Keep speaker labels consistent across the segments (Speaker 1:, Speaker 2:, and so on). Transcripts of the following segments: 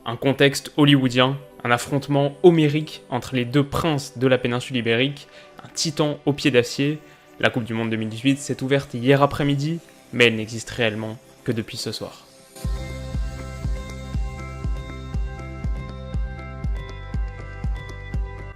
Speaker 1: Un contexte hollywoodien, un affrontement homérique entre les deux princes de la péninsule ibérique, un titan au pied d'acier. La Coupe du Monde 2018 s'est ouverte hier après-midi, mais elle n'existe réellement que depuis ce soir.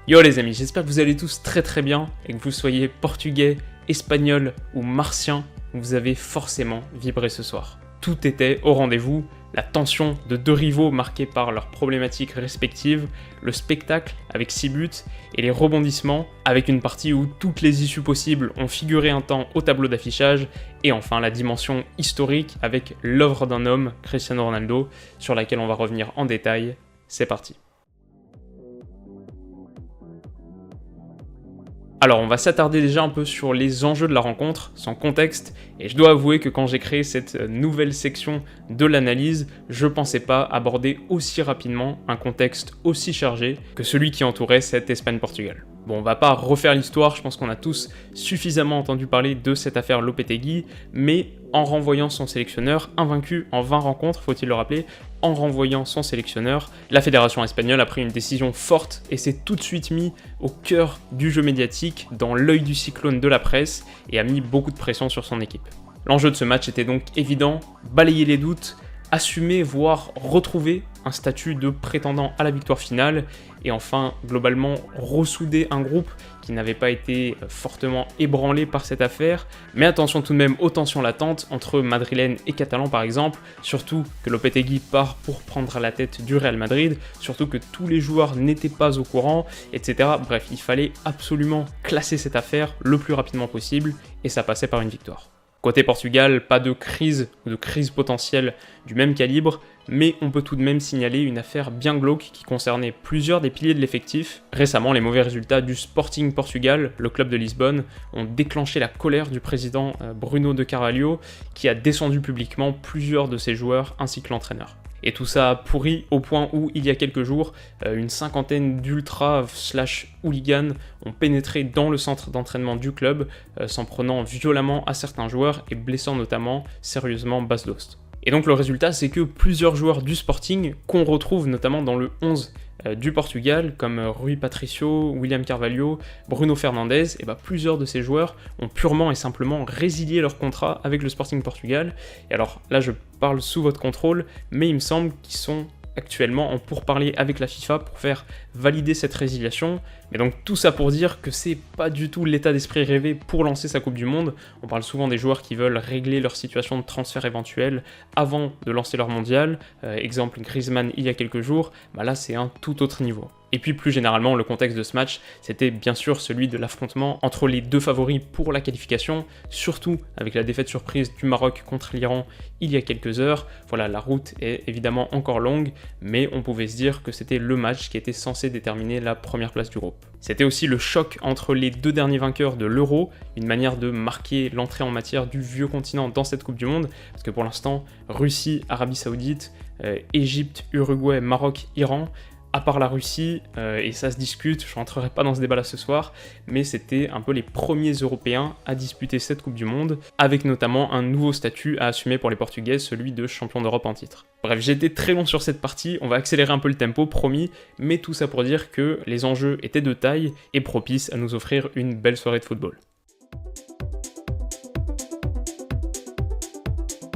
Speaker 1: Yo les amis, j'espère que vous allez tous très bien et que vous soyez portugais, espagnol ou martien, vous avez forcément vibré ce soir. Tout était au rendez-vous, la tension de deux rivaux marqués par leurs problématiques respectives, le spectacle avec 6 buts et les rebondissements avec une partie où toutes les issues possibles ont figuré un temps au tableau d'affichage et enfin la dimension historique avec l'œuvre d'un homme, Cristiano Ronaldo, sur laquelle on va revenir en détail. C'est parti. Alors on va s'attarder déjà un peu sur les enjeux de la rencontre, sans contexte, et je dois avouer que quand j'ai créé cette nouvelle section de l'analyse, je pensais pas aborder aussi rapidement un contexte aussi chargé que celui qui entourait cette Espagne-Portugal. Bon, on va pas refaire l'histoire, je pense qu'on a tous suffisamment entendu parler de cette affaire Lopetegui, mais en renvoyant son sélectionneur, invaincu en 20 rencontres, faut-il le rappeler, en renvoyant son sélectionneur, la fédération espagnole a pris une décision forte et s'est tout de suite mis au cœur du jeu médiatique, dans l'œil du cyclone de la presse, et a mis beaucoup de pression sur son équipe. L'enjeu de ce match était donc évident, balayer les doutes, assumer, voire retrouver un statut de prétendant à la victoire finale, et enfin, globalement, ressouder un groupe qui n'avait pas été fortement ébranlé par cette affaire, mais attention tout de même aux tensions latentes entre Madrilènes et Catalans par exemple, surtout que Lopetegui part pour prendre la tête du Real Madrid, surtout que tous les joueurs n'étaient pas au courant, etc. Bref, il fallait absolument classer cette affaire le plus rapidement possible, et ça passait par une victoire. Côté Portugal, pas de crise ou de crise potentielle du même calibre, mais on peut tout de même signaler une affaire bien glauque qui concernait plusieurs des piliers de l'effectif. Récemment, les mauvais résultats du Sporting Portugal, le club de Lisbonne, ont déclenché la colère du président Bruno de Carvalho, qui a descendu publiquement plusieurs de ses joueurs ainsi que l'entraîneur. Et tout ça a pourri au point où, il y a quelques jours, une cinquantaine d'ultras/hooligans ont pénétré dans le centre d'entraînement du club, s'en prenant violemment à certains joueurs et blessant notamment sérieusement Bas Dost. Et donc le résultat, c'est que plusieurs joueurs du Sporting, qu'on retrouve notamment dans le 11 du Portugal, comme Rui Patricio, William Carvalho, Bruno Fernandes, et plusieurs de ces joueurs ont purement et simplement résilié leur contrat avec le Sporting Portugal. Et alors là, je parle sous votre contrôle, mais il me semble qu'ils sont actuellement en pourparlers avec la FIFA pour faire valider cette résiliation. Mais donc tout ça pour dire que c'est pas du tout l'état d'esprit rêvé pour lancer sa Coupe du Monde. On parle souvent des joueurs qui veulent régler leur situation de transfert éventuel avant de lancer leur mondial. Exemple Griezmann il y a quelques jours, là c'est un tout autre niveau. Et puis plus généralement, le contexte de ce match, c'était bien sûr celui de l'affrontement entre les deux favoris pour la qualification, surtout avec la défaite surprise du Maroc contre l'Iran il y a quelques heures. Voilà, la route est évidemment encore longue, mais on pouvait se dire que c'était le match qui était censé déterminer la première place du groupe. C'était aussi le choc entre les deux derniers vainqueurs de l'Euro, une manière de marquer l'entrée en matière du vieux continent dans cette Coupe du Monde, parce que pour l'instant, Russie, Arabie Saoudite, Égypte, Uruguay, Maroc, Iran, à part la Russie, et ça se discute, je rentrerai pas dans ce débat-là ce soir, mais c'était un peu les premiers Européens à disputer cette Coupe du Monde, avec notamment un nouveau statut à assumer pour les Portugais, celui de champion d'Europe en titre. Bref, j'ai été très long sur cette partie, on va accélérer un peu le tempo, promis, mais tout ça pour dire que les enjeux étaient de taille et propices à nous offrir une belle soirée de football.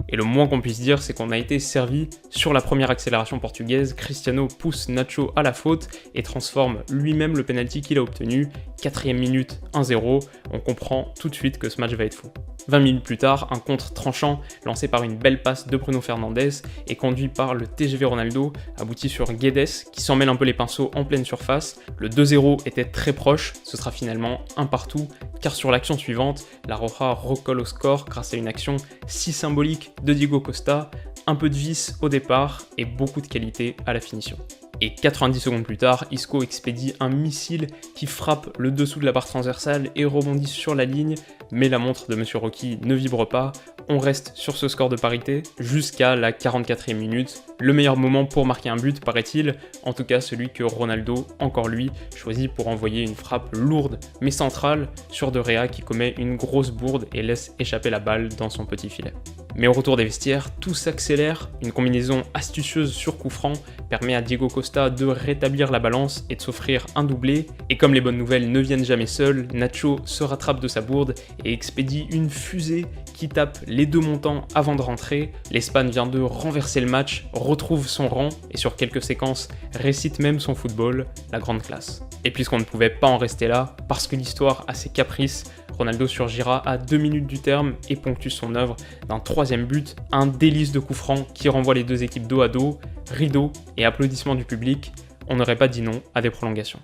Speaker 1: Et le moins qu'on puisse dire, c'est qu'on a été servi sur la première accélération portugaise. Cristiano pousse Nacho à la faute et transforme lui-même le penalty qu'il a obtenu. 4e minute, 1-0. On comprend tout de suite que ce match va être fou. 20 minutes plus tard, un contre tranchant lancé par une belle passe de Bruno Fernandes et conduit par le TGV Ronaldo aboutit sur Guedes qui s'en mêle un peu les pinceaux en pleine surface. Le 2-0 était très proche, ce sera finalement un partout car sur l'action suivante, la Roja recolle au score grâce à une action si symbolique de Diego Costa, un peu de vice au départ et beaucoup de qualité à la finition. Et 90 secondes plus tard, Isco expédie un missile qui frappe le dessous de la barre transversale et rebondit sur la ligne, mais la montre de Monsieur Rocky ne vibre pas. On reste sur ce score de parité jusqu'à la 44e minute. Le meilleur moment pour marquer un but, paraît-il, en tout cas celui que Ronaldo, encore lui, choisit pour envoyer une frappe lourde mais centrale sur De Gea qui commet une grosse bourde et laisse échapper la balle dans son petit filet. Mais au retour des vestiaires, tout s'accélère, une combinaison astucieuse sur coup franc permet à Diego Costa de rétablir la balance et de s'offrir un doublé, et comme les bonnes nouvelles ne viennent jamais seules, Nacho se rattrape de sa bourde et expédie une fusée qui tape les deux montants avant de rentrer. L'Espagne vient de renverser le match, retrouve son rang et sur quelques séquences récite même son football, la grande classe. Et puisqu'on ne pouvait pas en rester là, parce que l'histoire a ses caprices, Ronaldo surgira à 2 minutes du terme et ponctue son œuvre d'un troisième but, un délice de coup franc qui renvoie les deux équipes dos à dos, rideau et applaudissements du public. On n'aurait pas dit non à des prolongations.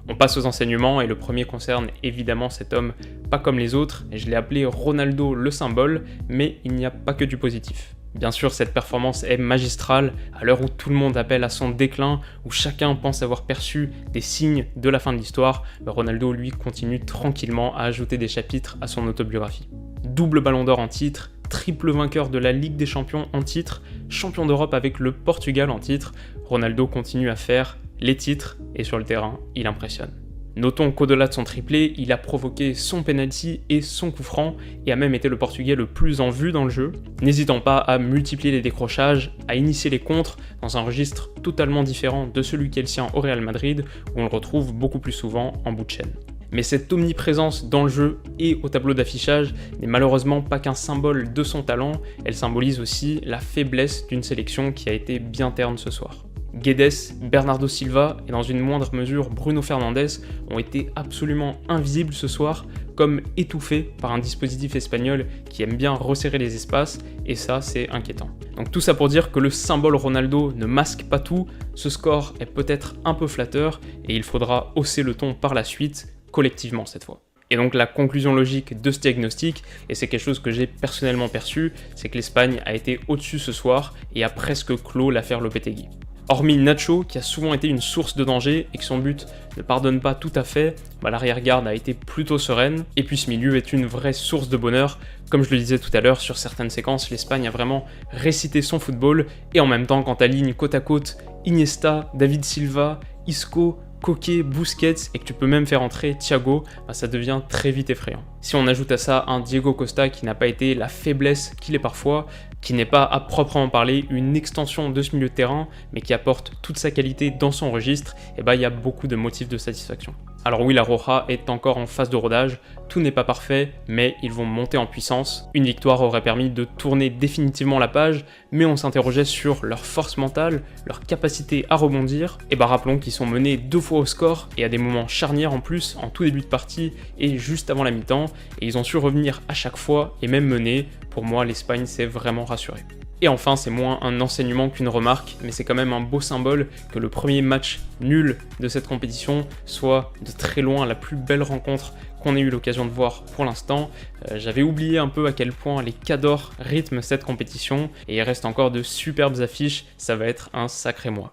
Speaker 1: On passe aux enseignements et le premier concerne évidemment cet homme pas comme les autres, et je l'ai appelé Ronaldo le symbole, mais il n'y a pas que du positif. Bien sûr, cette performance est magistrale, à l'heure où tout le monde appelle à son déclin, où chacun pense avoir perçu des signes de la fin de l'histoire, Ronaldo lui continue tranquillement à ajouter des chapitres à son autobiographie. Double ballon d'or en titre, triple vainqueur de la Ligue des Champions en titre, champion d'Europe avec le Portugal en titre, Ronaldo continue à faire les titres et sur le terrain, il impressionne. Notons qu'au-delà de son triplé, il a provoqué son penalty et son coup franc et a même été le Portugais le plus en vue dans le jeu, n'hésitant pas à multiplier les décrochages, à initier les contres dans un registre totalement différent de celui qui est le sien au Real Madrid où on le retrouve beaucoup plus souvent en bout de chaîne. Mais cette omniprésence dans le jeu et au tableau d'affichage n'est malheureusement pas qu'un symbole de son talent, elle symbolise aussi la faiblesse d'une sélection qui a été bien terne ce soir. Guedes, Bernardo Silva et dans une moindre mesure Bruno Fernandes ont été absolument invisibles ce soir, comme étouffés par un dispositif espagnol qui aime bien resserrer les espaces, et ça c'est inquiétant. Donc tout ça pour dire que le symbole Ronaldo ne masque pas tout, ce score est peut-être un peu flatteur, et il faudra hausser le ton par la suite, collectivement cette fois. Et donc la conclusion logique de ce diagnostic, et c'est quelque chose que j'ai personnellement perçu, c'est que l'Espagne a été au-dessus ce soir et a presque clos l'affaire Lopetegui. Hormis Nacho, qui a souvent été une source de danger et que son but ne pardonne pas tout à fait, l'arrière-garde a été plutôt sereine, et puis ce milieu est une vraie source de bonheur. Comme je le disais tout à l'heure, sur certaines séquences, l'Espagne a vraiment récité son football, et en même temps, quand t'alignes côte à côte Iniesta, David Silva, Isco, Koke, Busquets et que tu peux même faire entrer Thiago, ça devient très vite effrayant. Si on ajoute à ça un Diego Costa qui n'a pas été la faiblesse qu'il est parfois, qui n'est pas à proprement parler une extension de ce milieu de terrain, mais qui apporte toute sa qualité dans son registre, et il y a beaucoup de motifs de satisfaction. Alors oui, la Roja est encore en phase de rodage, tout n'est pas parfait, mais ils vont monter en puissance. Une victoire aurait permis de tourner définitivement la page, mais on s'interrogeait sur leur force mentale, leur capacité à rebondir, et rappelons qu'ils sont menés 2 fois au score, et à des moments charnières en plus, en tout début de partie, et juste avant la mi-temps, et ils ont su revenir à chaque fois, et même mener. Pour moi, l'Espagne s'est vraiment rassurée. Et enfin, c'est moins un enseignement qu'une remarque, mais c'est quand même un beau symbole que le premier match nul de cette compétition soit de très loin la plus belle rencontre qu'on ait eu l'occasion de voir pour l'instant. J'avais oublié un peu à quel point les Cadors rythment cette compétition, et il reste encore de superbes affiches, ça va être un sacré mois.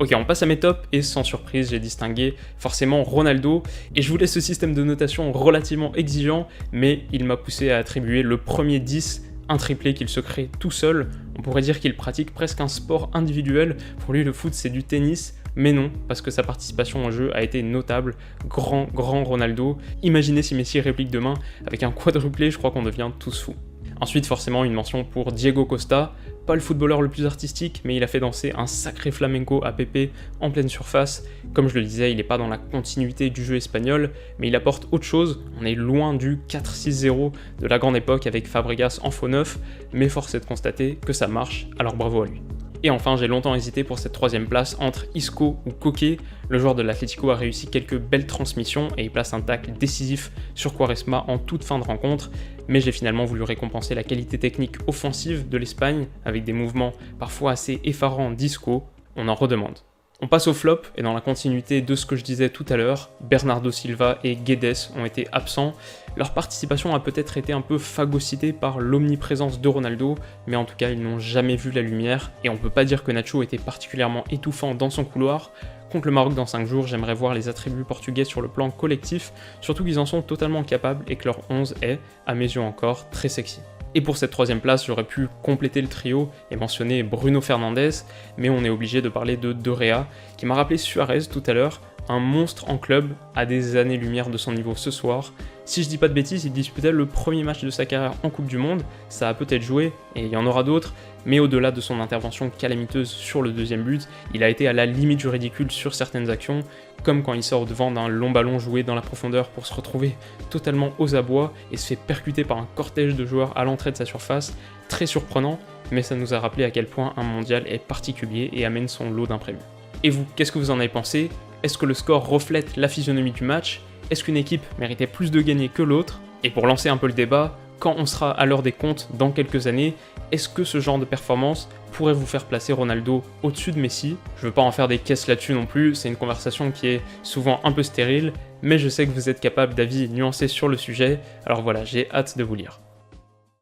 Speaker 1: Ok, on passe à mes tops et sans surprise, j'ai distingué forcément Ronaldo et je vous laisse ce système de notation relativement exigeant, mais il m'a poussé à attribuer le premier 10, un triplé qu'il se crée tout seul. On pourrait dire qu'il pratique presque un sport individuel, pour lui le foot c'est du tennis, mais non, parce que sa participation au jeu a été notable. Grand Ronaldo. Imaginez si Messi réplique demain avec un quadruplé, je crois qu'on devient tous fous. Ensuite, forcément, une mention pour Diego Costa, pas le footballeur le plus artistique, mais il a fait danser un sacré flamenco à Pepe en pleine surface. Comme je le disais, il n'est pas dans la continuité du jeu espagnol, mais il apporte autre chose. On est loin du 4-6-0 de la grande époque avec Fabregas en faux neuf, mais force est de constater que ça marche, alors bravo à lui. Et enfin, j'ai longtemps hésité pour cette troisième place entre Isco ou Koke. Le joueur de l'Atlético a réussi quelques belles transmissions et il place un tacle décisif sur Quaresma en toute fin de rencontre, mais j'ai finalement voulu récompenser la qualité technique offensive de l'Espagne avec des mouvements parfois assez effarants d'Isco. On en redemande. On passe au flop, et dans la continuité de ce que je disais tout à l'heure, Bernardo Silva et Guedes ont été absents. Leur participation a peut-être été un peu phagocytée par l'omniprésence de Ronaldo, mais en tout cas ils n'ont jamais vu la lumière, et on peut pas dire que Nacho était particulièrement étouffant dans son couloir. Contre le Maroc dans 5 jours, j'aimerais voir les attributs portugais sur le plan collectif, surtout qu'ils en sont totalement capables et que leur 11 est, à mes yeux encore, très sexy. Et pour cette troisième place, j'aurais pu compléter le trio et mentionner Bruno Fernandes, mais on est obligé de parler de Rea, qui m'a rappelé Suarez tout à l'heure, un monstre en club, à des années-lumière de son niveau ce soir. Si je dis pas de bêtises, il disputait le premier match de sa carrière en Coupe du Monde, ça a peut-être joué, et il y en aura d'autres, mais au-delà de son intervention calamiteuse sur le deuxième but, il a été à la limite du ridicule sur certaines actions, comme quand il sort devant d'un long ballon joué dans la profondeur pour se retrouver totalement aux abois et se fait percuter par un cortège de joueurs à l'entrée de sa surface, très surprenant, mais ça nous a rappelé à quel point un mondial est particulier et amène son lot d'imprévus. Et vous, qu'est-ce que vous en avez pensé? Est-ce que le score reflète la physionomie du match? Est-ce qu'une équipe méritait plus de gagner que l'autre? Et pour lancer un peu le débat, quand on sera à l'heure des comptes dans quelques années, est-ce que ce genre de performance pourrait vous faire placer Ronaldo au-dessus de Messi? Je veux pas en faire des caisses là-dessus non plus, c'est une conversation qui est souvent un peu stérile, mais je sais que vous êtes capable d'avis nuancés sur le sujet, alors voilà, j'ai hâte de vous lire.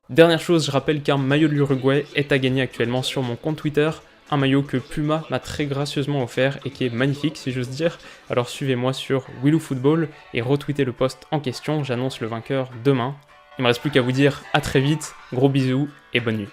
Speaker 1: Dernière chose, je rappelle qu'un maillot de l'Uruguay est à gagner actuellement sur mon compte Twitter, un maillot que Puma m'a très gracieusement offert et qui est magnifique si j'ose dire, alors suivez-moi sur WillowFootball et retweetez le post en question, j'annonce le vainqueur demain. Il me reste plus qu'à vous dire à très vite, gros bisous et bonne nuit.